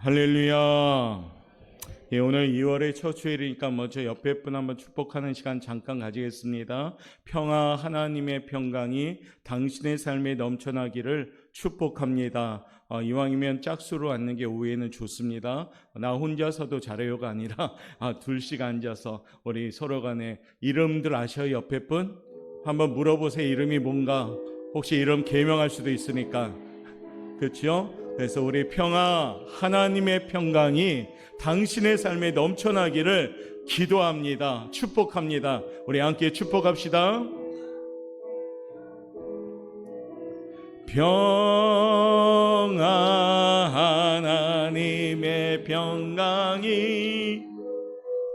할렐루야. 예, 오늘 2월의 첫 주일이니까 먼저 옆에 분 한번 축복하는 시간 잠깐 가지겠습니다. 평화, 하나님의 평강이 당신의 삶에 넘쳐나기를 축복합니다. 이왕이면 짝수로 앉는 게 오후에는 좋습니다. 나 혼자서도 잘해요가 아니라 둘씩 앉아서 우리 서로 간에 이름들 아셔요? 옆에 분? 한번 물어보세요. 이름이 뭔가? 혹시 이름 개명할 수도 있으니까. 그렇죠? 그래서 우리 평화, 하나님의 평강이 당신의 삶에 넘쳐나기를 기도합니다. 축복합니다. 우리 함께 축복합시다. 평화, 하나님의 평강이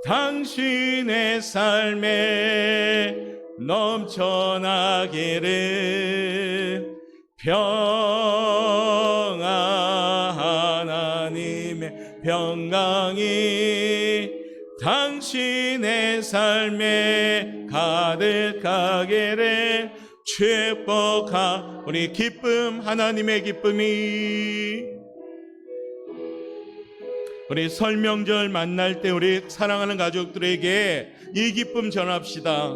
당신의 삶에 넘쳐나기를. 평화, 하나님의 평강이 당신의 삶에 가득하기를 축복하. 우리 기쁨, 하나님의 기쁨이 우리 설 명절 만날 때 우리 사랑하는 가족들에게 이 기쁨 전합시다.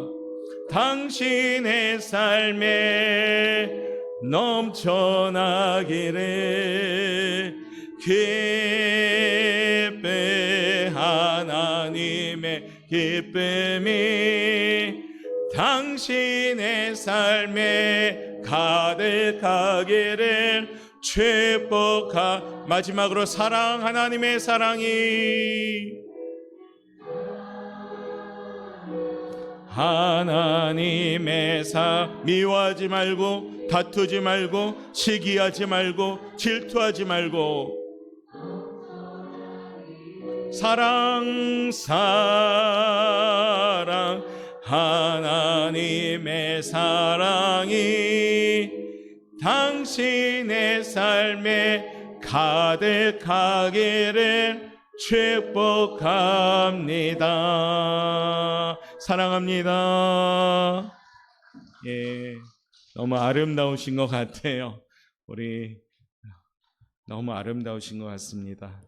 당신의 삶에 넘쳐나기를. 기쁨, 하나님의 기쁨이 당신의 삶에 가득하기를 축복하. 마지막으로 사랑, 하나님의 사랑이 하나님의 미워하지 말고, 다투지 말고, 시기하지 말고, 질투하지 말고, 사랑, 사랑, 하나님의 사랑이 당신의 삶에 가득하기를 축복합니다. 사랑합니다. 예, 너무 아름다우신 것 같아요. 우리 너무 아름다우신 것 같습니다.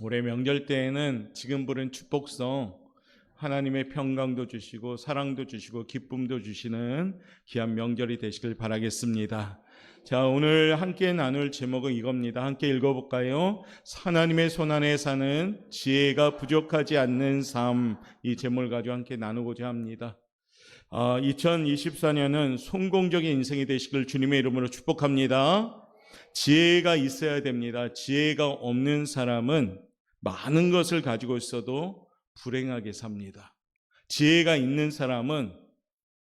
올해 명절 때에는 지금 부른 축복성, 하나님의 평강도 주시고 사랑도 주시고 기쁨도 주시는 귀한 명절이 되시길 바라겠습니다. 자, 오늘 함께 나눌 제목은 이겁니다. 함께 읽어볼까요? 하나님의 손안에 사는 지혜가 부족하지 않는 삶, 이 제목을 가지고 함께 나누고자 합니다. 2024년은 성공적인 인생이 되시길 주님의 이름으로 축복합니다. 지혜가 있어야 됩니다. 지혜가 없는 사람은 많은 것을 가지고 있어도 불행하게 삽니다. 지혜가 있는 사람은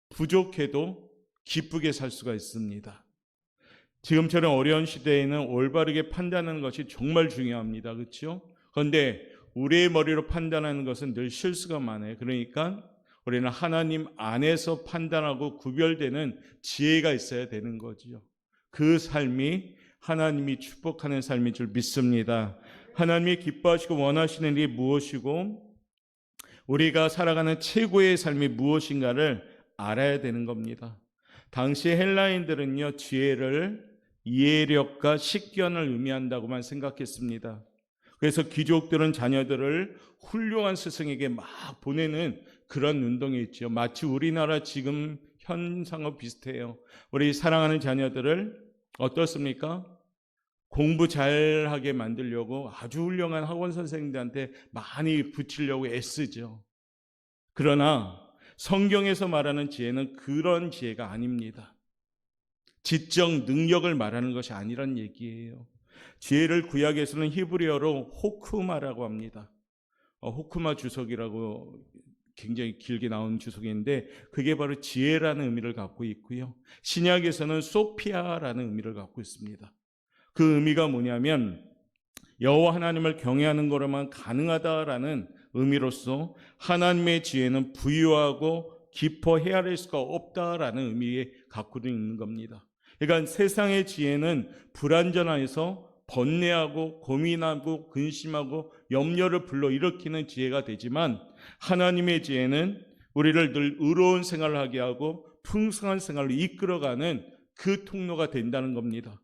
부족해도 기쁘게 살 수가 있습니다. 지금처럼 어려운 시대에는 올바르게 판단하는 것이 정말 중요합니다. 그렇죠? 그런데 우리의 머리로 판단하는 것은 늘 실수가 많아요. 그러니까 우리는 하나님 안에서 판단하고 구별되는 지혜가 있어야 되는 거죠. 그 삶이 하나님이 축복하는 삶인 줄 믿습니다. 하나님이 기뻐하시고 원하시는 일이 무엇이고 우리가 살아가는 최고의 삶이 무엇인가를 알아야 되는 겁니다. 당시 헬라인들은요, 지혜를 이해력과 식견을 의미한다고만 생각했습니다. 그래서 귀족들은 자녀들을 훌륭한 스승에게 막 보내는 그런 운동이 있죠. 마치 우리나라 지금 현상과 비슷해요. 우리 사랑하는 자녀들을 어떻습니까? 공부 잘하게 만들려고 아주 훌륭한 학원 선생님들한테 많이 붙이려고 애쓰죠. 그러나 성경에서 말하는 지혜는 그런 지혜가 아닙니다. 지적 능력을 말하는 것이 아니란 얘기예요. 지혜를 구약에서는 히브리어로 호크마라고 합니다. 호크마 주석이라고 굉장히 길게 나온 주석인데 그게 바로 지혜라는 의미를 갖고 있고요. 신약에서는 소피아라는 의미를 갖고 있습니다. 그 의미가 뭐냐면 여호와 하나님을 경외하는 것으로만 가능하다라는 의미로서 하나님의 지혜는 부유하고 깊어 헤아릴 수가 없다라는 의미에 갖고 있는 겁니다. 그러니까 세상의 지혜는 불완전해서 번뇌하고 고민하고 근심하고 염려를 불러일으키는 지혜가 되지만 하나님의 지혜는 우리를 늘 의로운 생활을 하게 하고 풍성한 생활로 이끌어가는 그 통로가 된다는 겁니다.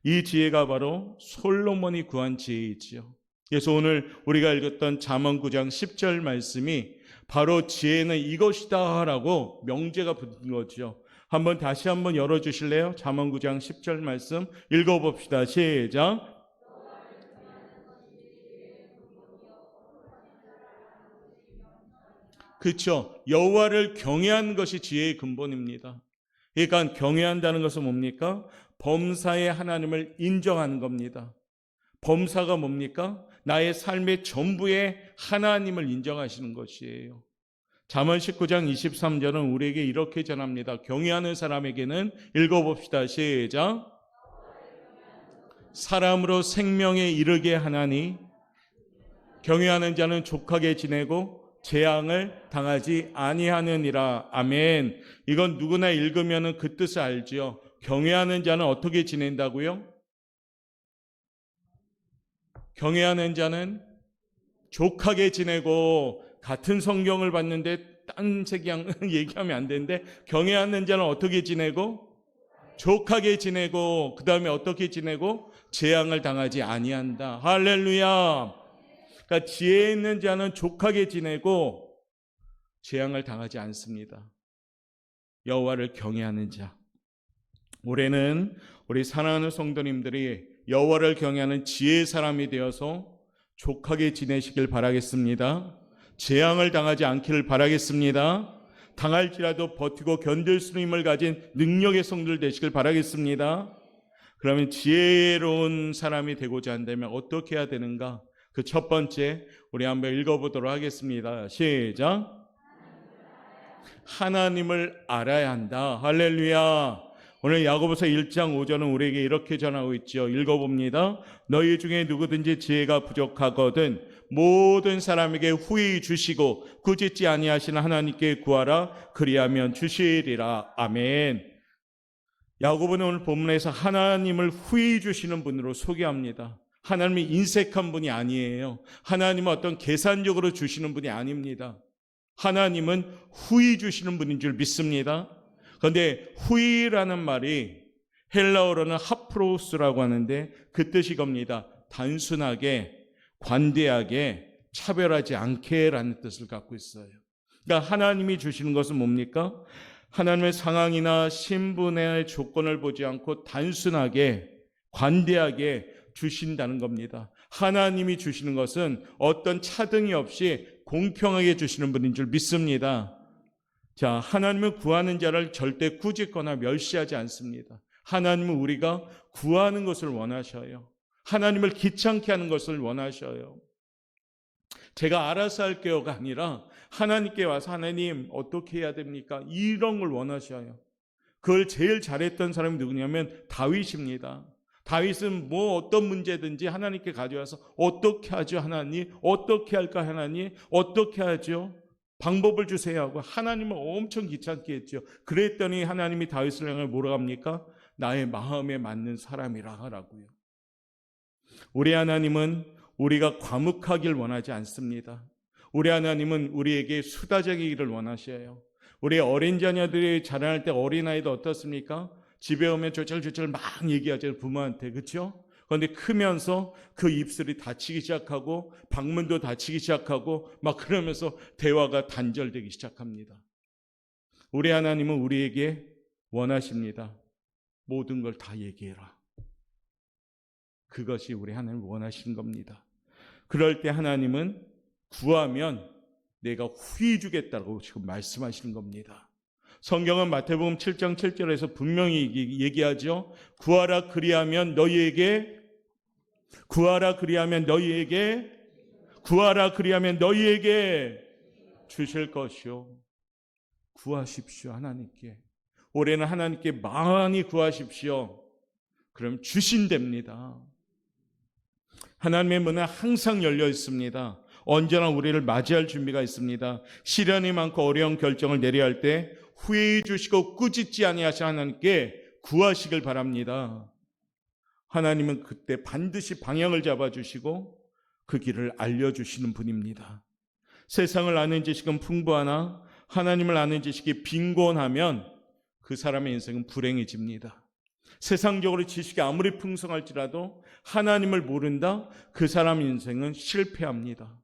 이 지혜가 바로 솔로몬이 구한 지혜이지요. 그래서 오늘 우리가 읽었던 잠언 9장 10절 말씀이 바로 지혜는 이것이다 라고 명제가 붙은 거죠. 다시 한번 열어주실래요? 잠언 9장 10절 말씀 읽어봅시다. 시작. 그렇죠. 여호와를 경외하는 것이 지혜의 근본입니다. 그러니까 경외한다는 것은 뭡니까? 범사의 하나님을 인정하는 겁니다. 범사가 뭡니까? 나의 삶의 전부의 하나님을 인정하시는 것이에요. 잠언 19장 23절은 우리에게 이렇게 전합니다. 경외하는 사람에게는 읽어봅시다. 시작. 사람으로 생명에 이르게 하나니 경외하는 자는 족하게 지내고 재앙을 당하지 아니하느니라. 아멘. 이건 누구나 읽으면 그 뜻을 알지요. 경외하는 자는 어떻게 지낸다고요? 경외하는 자는 족하게 지내고, 같은 성경을 봤는데 딴 색양 얘기하면 안 되는데, 경외하는 자는 어떻게 지내고? 족하게 지내고, 그 다음에 어떻게 지내고? 재앙을 당하지 아니한다. 할렐루야. 그러니까 지혜 있는 자는 족하게 지내고 재앙을 당하지 않습니다. 여호와를 경외하는 자. 올해는 우리 사랑하는 성도님들이 여호와를 경외하는 지혜의 사람이 되어서 족하게 지내시길 바라겠습니다. 재앙을 당하지 않기를 바라겠습니다. 당할지라도 버티고 견딜 수 있는 힘을 가진 능력의 성도들 되시길 바라겠습니다. 그러면 지혜로운 사람이 되고자 한다면 어떻게 해야 되는가? 그 첫 번째 우리 한번 읽어보도록 하겠습니다. 시작. 하나님을 알아야 한다. 할렐루야. 오늘 야고보서 1장 5절은 우리에게 이렇게 전하고 있죠. 읽어봅니다. 너희 중에 누구든지 지혜가 부족하거든 모든 사람에게 후히 주시고 꾸짖지 아니하시는 하나님께 구하라. 그리하면 주시리라. 아멘. 야고보는 오늘 본문에서 하나님을 후히 주시는 분으로 소개합니다. 하나님이 인색한 분이 아니에요. 하나님은 어떤 계산적으로 주시는 분이 아닙니다. 하나님은 후히 주시는 분인 줄 믿습니다. 그런데 후히라는 말이 헬라어로는 하프로스라고 하는데 그 뜻이 겁니다. 단순하게, 관대하게, 차별하지 않게라는 뜻을 갖고 있어요. 그러니까 하나님이 주시는 것은 뭡니까? 하나님의 상황이나 신분의 조건을 보지 않고 단순하게, 관대하게 주신다는 겁니다. 하나님이 주시는 것은 어떤 차등이 없이 공평하게 주시는 분인 줄 믿습니다. 자, 하나님은 구하는 자를 절대 꾸짖거나 멸시하지 않습니다. 하나님은 우리가 구하는 것을 원하셔요. 하나님을 귀찮게 하는 것을 원하셔요. 제가 알아서 할게요가 아니라 하나님께 와서 하나님 어떻게 해야 됩니까? 이런 걸 원하셔요. 그걸 제일 잘했던 사람이 누구냐면 다윗입니다. 다윗은 뭐 어떤 문제든지 하나님께 가져와서 어떻게 하죠 하나님? 어떻게 할까 하나님? 어떻게 하죠? 방법을 주세요 하고 하나님을 엄청 귀찮게 했죠. 그랬더니 하나님이 다윗을 향해 뭐라고 합니까? 나의 마음에 맞는 사람이라 하라고요. 우리 하나님은 우리가 과묵하길 원하지 않습니다. 우리 하나님은 우리에게 수다적이기를 원하셔요. 우리 어린 자녀들이 자라날 때 어린아이도 어떻습니까? 집에 오면 조절조절 막 얘기하죠. 부모한테. 그렇죠? 그런데 크면서 그 입술이 다치기 시작하고 방문도 다치기 시작하고 막 그러면서 대화가 단절되기 시작합니다. 우리 하나님은 우리에게 원하십니다. 모든 걸 다 얘기해라. 그것이 우리 하나님 원하시는 겁니다. 그럴 때 하나님은 구하면 내가 후히 주겠다고 지금 말씀하시는 겁니다. 성경은 마태복음 7장 7절에서 분명히 얘기하죠. 구하라 그리하면 너희에게 주실 것이요. 구하십시오 하나님께. 올해는 하나님께 많이 구하십시오. 그럼 주신답니다. 하나님의 문은 항상 열려 있습니다. 언제나 우리를 맞이할 준비가 있습니다. 시련이 많고 어려운 결정을 내려야 할 때 후회해 주시고 꾸짖지 아니하시는 하나님께 구하시길 바랍니다. 하나님은 그때 반드시 방향을 잡아주시고 그 길을 알려주시는 분입니다. 세상을 아는 지식은 풍부하나 하나님을 아는 지식이 빈곤하면 그 사람의 인생은 불행해집니다. 세상적으로 지식이 아무리 풍성할지라도 하나님을 모른다? 그 사람 인생은 실패합니다.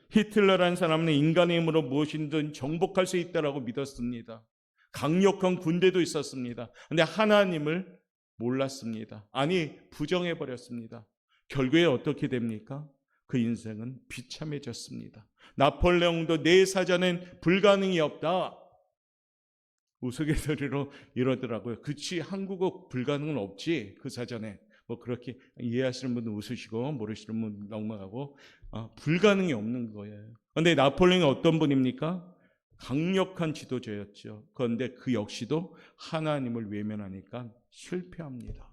히틀러라는 사람은 인간의 힘으로 무엇이든 정복할 수 있다라고 믿었습니다. 강력한 군대도 있었습니다. 그런데 하나님을 몰랐습니다. 아니, 부정해버렸습니다. 결국에 어떻게 됩니까? 그 인생은 비참해졌습니다. 나폴레옹도 내 사전엔 불가능이 없다, 우스갯소리로 이러더라고요. 그치, 한국어 불가능은 없지, 그 사전에. 뭐 그렇게 이해하시는 분은 웃으시고 모르시는 분은 넘어가고, 불가능이 없는 거예요. 그런데 나폴레옹이 어떤 분입니까? 강력한 지도자였죠. 그런데 그 역시도 하나님을 외면하니까 실패합니다.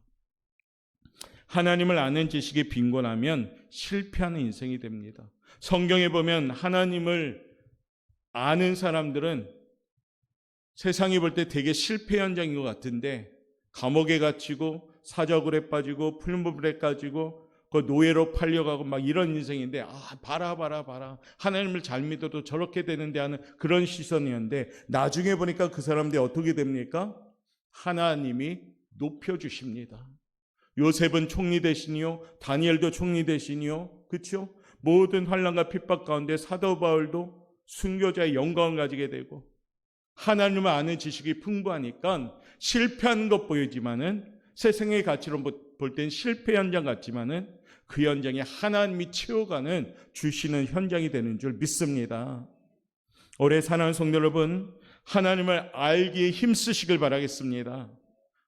하나님을 아는 지식이 빈곤하면 실패하는 인생이 됩니다. 성경에 보면 하나님을 아는 사람들은 세상이 볼 때 되게 실패 현장인 것 같은데, 감옥에 갇히고 사저굴에 빠지고 풀무불에 빠지고 그 노예로 팔려가고 막 이런 인생인데, 봐라 하나님을 잘 믿어도 저렇게 되는데 하는 그런 시선이었는데, 나중에 보니까 그 사람들이 어떻게 됩니까? 하나님이 높여주십니다. 요셉은 총리 대신이요, 다니엘도 총리 대신이요, 그렇죠? 모든 환난과 핍박 가운데 사도 바울도 순교자의 영광을 가지게 되고, 하나님을 아는 지식이 풍부하니까 실패하는 것 보이지만은, 세상의 가치로 볼 땐 실패 현장 같지만은 그 현장에 하나님이 채워가는 주시는 현장이 되는 줄 믿습니다. 올해 사랑하는 성도 여러분, 하나님을 알기에 힘쓰시길 바라겠습니다.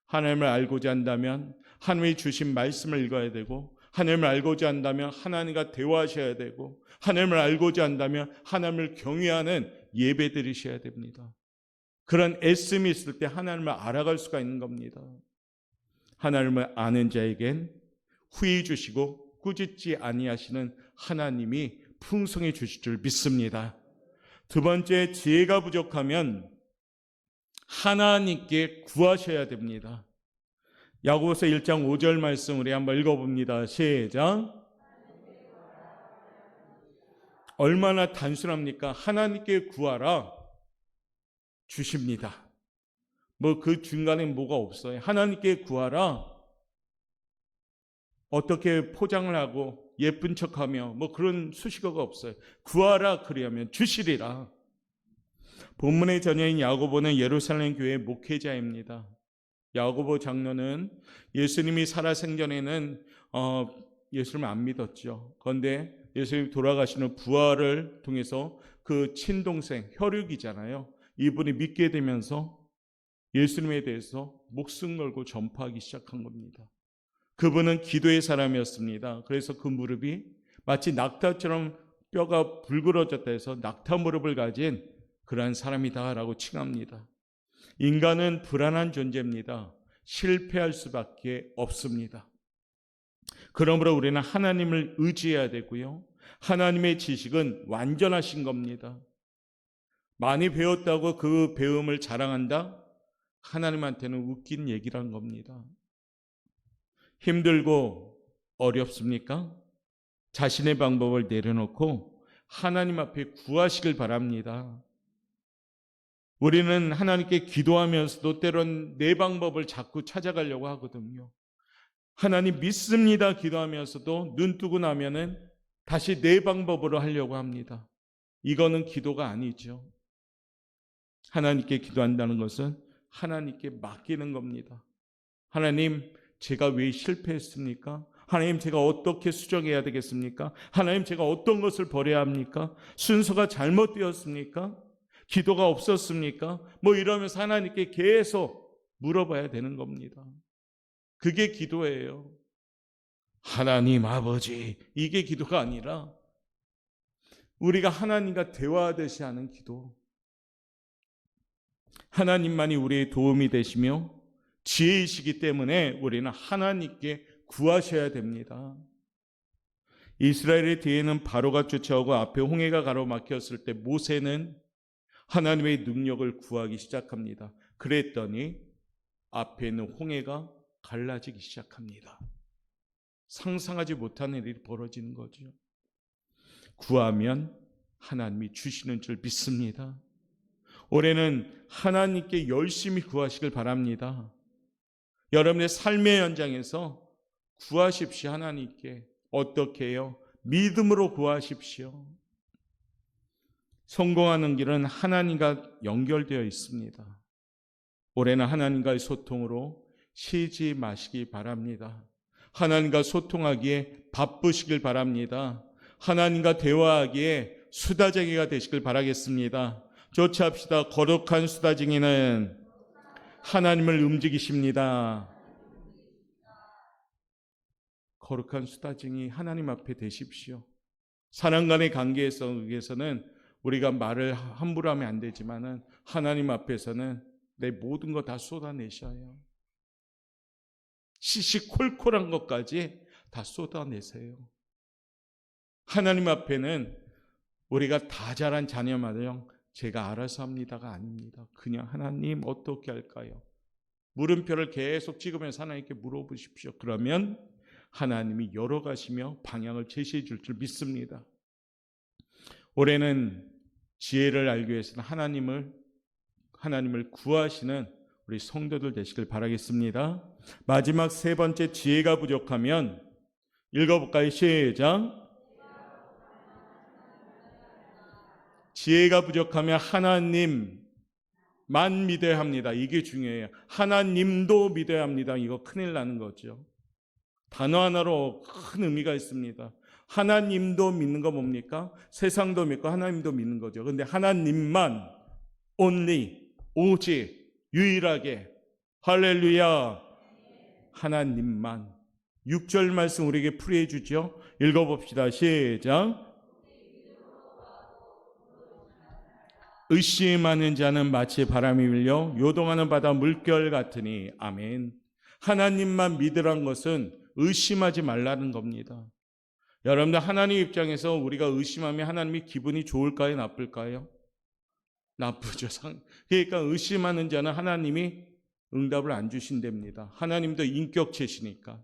하나님을 알고자 한다면 하나님이 주신 말씀을 읽어야 되고, 하나님을 알고자 한다면 하나님과 대화하셔야 되고, 하나님을 알고자 한다면 하나님을 경외하는 예배 드리셔야 됩니다. 그런 애씀이 있을 때 하나님을 알아갈 수가 있는 겁니다. 하나님을 아는 자에겐 후히 주시고 꾸짖지 아니하시는 하나님이 풍성히 주실 줄 믿습니다. 두 번째, 지혜가 부족하면 하나님께 구하셔야 됩니다. 야고보서 1장 5절 말씀 우리 한번 읽어봅니다. 시작. 얼마나 단순합니까? 하나님께 구하라, 주십니다. 뭐 그 중간에 뭐가 없어요. 하나님께 구하라, 어떻게 포장을 하고 예쁜 척하며 뭐 그런 수식어가 없어요. 구하라 그리하면 주시리라. 본문의 자녀인 야고보는 예루살렘 교회 목회자입니다. 야고보 장로는 예수님이 살아생전에는 예수님을 안 믿었죠. 그런데 예수님이 돌아가시는 부활을 통해서 그 친동생, 혈육이잖아요, 이분이 믿게 되면서 예수님에 대해서 목숨 걸고 전파하기 시작한 겁니다. 그분은 기도의 사람이었습니다. 그래서 그 무릎이 마치 낙타처럼 뼈가 불그러졌다 해서 낙타 무릎을 가진 그러한 사람이다라고 칭합니다. 인간은 불안한 존재입니다. 실패할 수밖에 없습니다. 그러므로 우리는 하나님을 의지해야 되고요, 하나님의 지식은 완전하신 겁니다. 많이 배웠다고 그 배움을 자랑한다? 하나님한테는 웃긴 얘기란 겁니다. 힘들고 어렵습니까? 자신의 방법을 내려놓고 하나님 앞에 구하시길 바랍니다. 우리는 하나님께 기도하면서도 때론 내 방법을 자꾸 찾아가려고 하거든요. 하나님 믿습니다 기도하면서도 눈 뜨고 나면은 다시 내 방법으로 하려고 합니다. 이거는 기도가 아니죠. 하나님께 기도한다는 것은 하나님께 맡기는 겁니다. 하나님, 제가 왜 실패했습니까? 하나님, 제가 어떻게 수정해야 되겠습니까? 하나님, 제가 어떤 것을 버려야 합니까? 순서가 잘못되었습니까? 기도가 없었습니까? 뭐 이러면서 하나님께 계속 물어봐야 되는 겁니다. 그게 기도예요. 하나님 아버지, 이게 기도가 아니라 우리가 하나님과 대화하듯이 하는 기도. 하나님만이 우리의 도움이 되시며 지혜이시기 때문에 우리는 하나님께 구하셔야 됩니다. 이스라엘의 뒤에는 바로가 쫓아오고 앞에 홍해가 가로막혔을 때 모세는 하나님의 능력을 구하기 시작합니다. 그랬더니 앞에 있는 홍해가 갈라지기 시작합니다. 상상하지 못하는 일이 벌어지는 거죠. 구하면 하나님이 주시는 줄 믿습니다. 올해는 하나님께 열심히 구하시길 바랍니다. 여러분의 삶의 현장에서 구하십시오. 하나님께. 어떻게 해요? 믿음으로 구하십시오. 성공하는 길은 하나님과 연결되어 있습니다. 올해는 하나님과의 소통으로 쉬지 마시기 바랍니다. 하나님과 소통하기에 바쁘시길 바랍니다. 하나님과 대화하기에 수다쟁이가 되시길 바라겠습니다. 조치합시다. 거룩한 수다쟁이는 하나님을 움직이십니다. 거룩한 수다쟁이 하나님 앞에 되십시오. 사람 간의 관계에서는 우리가 말을 함부로 하면 안 되지만은 하나님 앞에서는 내 모든 거 다 쏟아내셔요. 시시콜콜한 것까지 다 쏟아내세요. 하나님 앞에는 우리가 다 자란 자녀마냥 제가 알아서 합니다가 아닙니다. 그냥 하나님 어떻게 할까요? 물음표를 계속 찍으면서 하나님께 물어보십시오. 그러면 하나님이 열어가시며 방향을 제시해 줄 줄 믿습니다. 올해는 지혜를 알기 위해서는 하나님을 구하시는 우리 성도들 되시길 바라겠습니다. 마지막 세 번째, 지혜가 부족하면 읽어볼까요? 시작. 지혜가 부족하면 하나님만 믿어야 합니다. 이게 중요해요. 하나님도 믿어야 합니다. 이거 큰일 나는 거죠. 단어 하나로 큰 의미가 있습니다. 하나님도 믿는 거 뭡니까? 세상도 믿고 하나님도 믿는 거죠. 그런데 하나님만, only, 오직, 유일하게, 할렐루야, 하나님만. 6절 말씀 우리에게 풀이해 주죠. 읽어봅시다. 시작. 의심하는 자는 마치 바람이 밀려 요동하는 바다 물결 같으니. 아멘. 하나님만 믿으란 것은 의심하지 말라는 겁니다. 여러분들, 하나님 입장에서 우리가 의심하면 하나님이 기분이 좋을까요? 나쁠까요? 나쁘죠. 그러니까 의심하는 자는 하나님이 응답을 안 주신답니다. 하나님도 인격체시니까.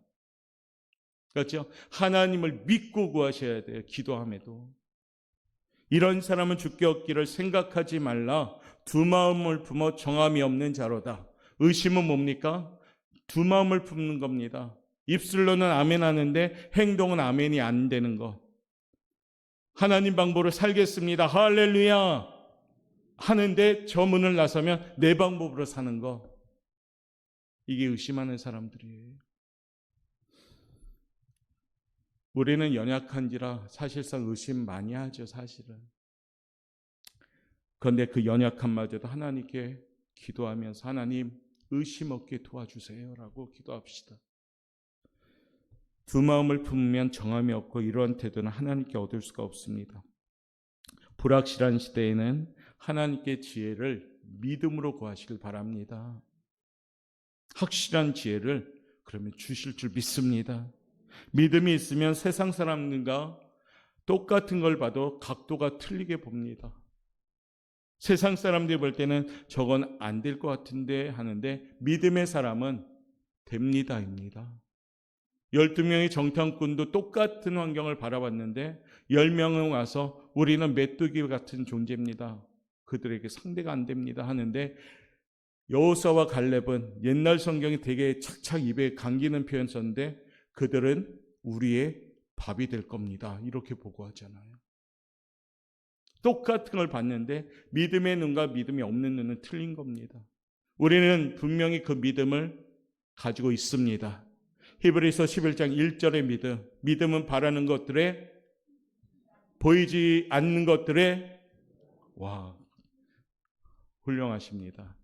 그렇죠? 하나님을 믿고 구하셔야 돼요. 기도함에도. 이런 사람은 주께 얻기를 생각하지 말라. 두 마음을 품어 정함이 없는 자로다. 의심은 뭡니까? 두 마음을 품는 겁니다. 입술로는 아멘 하는데 행동은 아멘이 안 되는 것. 하나님 방법으로 살겠습니다. 할렐루야 하는데 저 문을 나서면 내 방법으로 사는 것. 이게 의심하는 사람들이에요. 우리는 연약한지라 사실상 의심 많이 하죠, 사실은. 그런데 그 연약함마저도 하나님께 기도하면서 하나님 의심 없게 도와주세요라고 기도합시다. 두 마음을 품으면 정함이 없고 이러한 태도는 하나님께 얻을 수가 없습니다. 불확실한 시대에는 하나님께 지혜를 믿음으로 구하시길 바랍니다. 확실한 지혜를 그러면 주실 줄 믿습니다. 믿음이 있으면 세상 사람들과 똑같은 걸 봐도 각도가 틀리게 봅니다. 세상 사람들이 볼 때는 저건 안 될 것 같은데 하는데 믿음의 사람은 됩니다입니다. 12명의 정탐꾼도 똑같은 환경을 바라봤는데 10명은 와서 우리는 메뚜기 같은 존재입니다. 그들에게 상대가 안 됩니다 하는데 여호수아와 갈렙은 옛날 성경이 되게 착착 입에 감기는 표현 썼는데 그들은 우리의 밥이 될 겁니다. 이렇게 보고하잖아요. 똑같은 걸 봤는데 믿음의 눈과 믿음이 없는 눈은 틀린 겁니다. 우리는 분명히 그 믿음을 가지고 있습니다. 히브리서 11장 1절의 믿음은 바라는 것들에 보이지 않는 것들에 훌륭하십니다.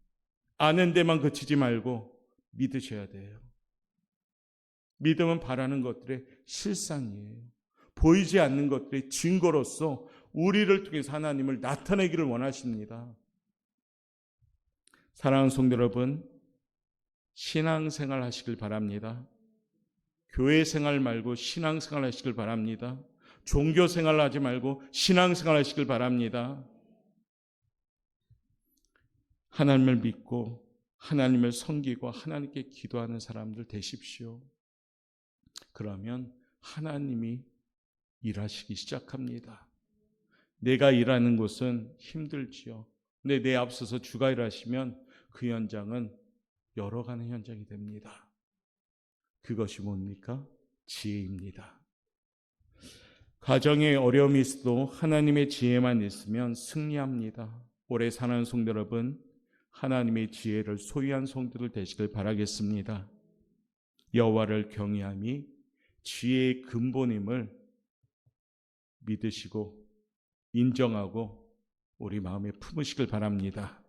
아는 데만 그치지 말고 믿으셔야 돼요. 믿음은 바라는 것들의 실상이에요. 보이지 않는 것들의 증거로서 우리를 통해서 하나님을 나타내기를 원하십니다. 사랑하는 성도 여러분, 신앙생활 하시길 바랍니다. 교회 생활 말고 신앙생활 하시길 바랍니다. 종교생활 하지 말고 신앙생활 하시길 바랍니다. 하나님을 믿고 하나님을 섬기고 하나님께 기도하는 사람들 되십시오. 그러면 하나님이 일하시기 시작합니다. 내가 일하는 곳은 힘들지요. 근데 내 앞서서 주가 일하시면 그 현장은 열어가는 현장이 됩니다. 그것이 뭡니까? 지혜입니다. 가정에 어려움이 있어도 하나님의 지혜만 있으면 승리합니다. 올해 사는 성도 여러분, 하나님의 지혜를 소유한 성도들 되시길 바라겠습니다. 여호와를 경외함이 지혜의 근본임을 믿으시고 인정하고 우리 마음에 품으시길 바랍니다.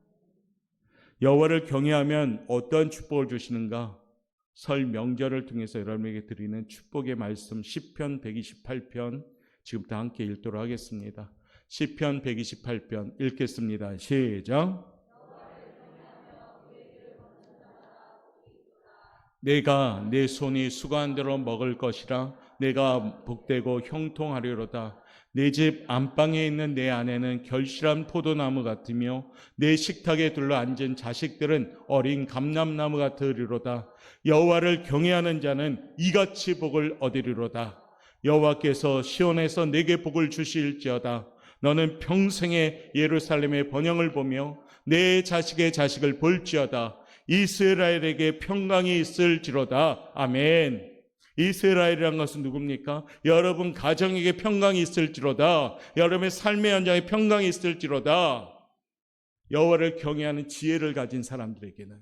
여호와를 경외하면 어떤 축복을 주시는가? 설 명절을 통해서 여러분에게 드리는 축복의 말씀 시편 128편 지금부터 함께 읽도록 하겠습니다. 시편 128편 읽겠습니다. 시작. 내가 내 손이 수고한 대로 먹을 것이라 내가 복되고 형통하리로다. 내 집 안방에 있는 내 아내는 결실한 포도나무 같으며 내 식탁에 둘러 앉은 자식들은 어린 감람나무 같으리로다. 여호와를 경외하는 자는 이같이 복을 얻으리로다. 여호와께서 시온에서 내게 복을 주실지어다. 너는 평생에 예루살렘의 번영을 보며 내 자식의 자식을 볼지어다. 이스라엘에게 평강이 있을지로다. 아멘. 이스라엘이란 것은 누굽니까? 여러분 가정에게 평강이 있을지로다. 여러분의 삶의 현장에 평강이 있을지로다. 여호와를 경외하는 지혜를 가진 사람들에게는,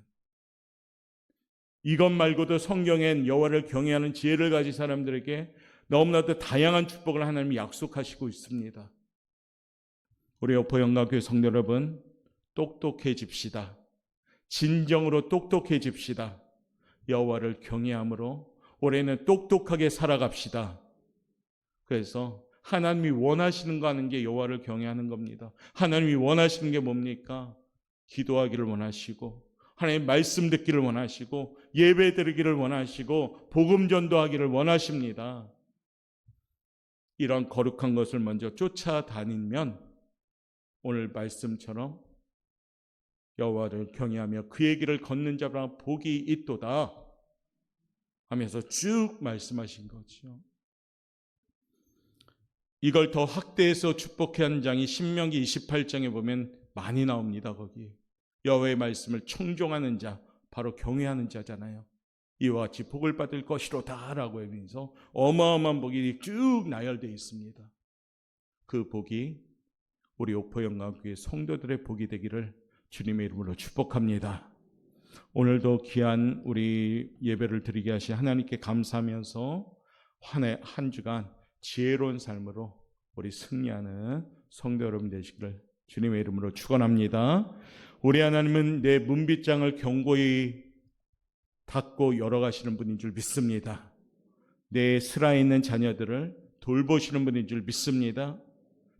이것 말고도 성경엔 여호와를 경외하는 지혜를 가진 사람들에게 너무나도 다양한 축복을 하나님이 약속하시고 있습니다. 우리 여포영가교회 성도 여러분, 똑똑해집시다. 진정으로 똑똑해집시다. 여호와를 경외함으로 올해는 똑똑하게 살아갑시다. 그래서 하나님이 원하시는 거 하는 게 여호와를 경외하는 겁니다. 하나님이 원하시는 게 뭡니까? 기도하기를 원하시고, 하나님 말씀 듣기를 원하시고, 예배 드리기를 원하시고, 복음 전도하기를 원하십니다. 이런 거룩한 것을 먼저 쫓아다니면 오늘 말씀처럼 여호와를 경외하며 그의 길을 걷는 자라 복이 있도다 하면서 쭉 말씀하신 거죠. 이걸 더 확대해서 축복해 한 장이 신명기 28장에 보면 많이 나옵니다. 거기 여호와의 말씀을 청종하는 자, 바로 경외하는 자잖아요. 이와 같이 복을 받을 것이로다 라고 하면서 어마어마한 복이 쭉 나열되어 있습니다. 그 복이 우리 옥포영광교회 성도들의 복이 되기를 주님의 이름으로 축복합니다. 오늘도 귀한 우리 예배를 드리게 하신 하나님께 감사하면서 한 주간 지혜로운 삶으로 우리 승리하는 성도 여러분 되시기를 주님의 이름으로 축원합니다. 우리 하나님은 내 문빗장을 견고히 닫고 열어가시는 분인 줄 믿습니다. 내 슬하에 있는 자녀들을 돌보시는 분인 줄 믿습니다.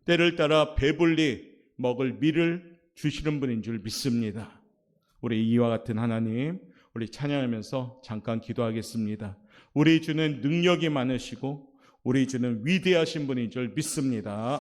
때를 따라 배불리 먹을 밀을 주시는 분인 줄 믿습니다. 우리 이와 같은 하나님, 우리 찬양하면서 잠깐 기도하겠습니다. 우리 주는 능력이 많으시고 우리 주는 위대하신 분인 줄 믿습니다.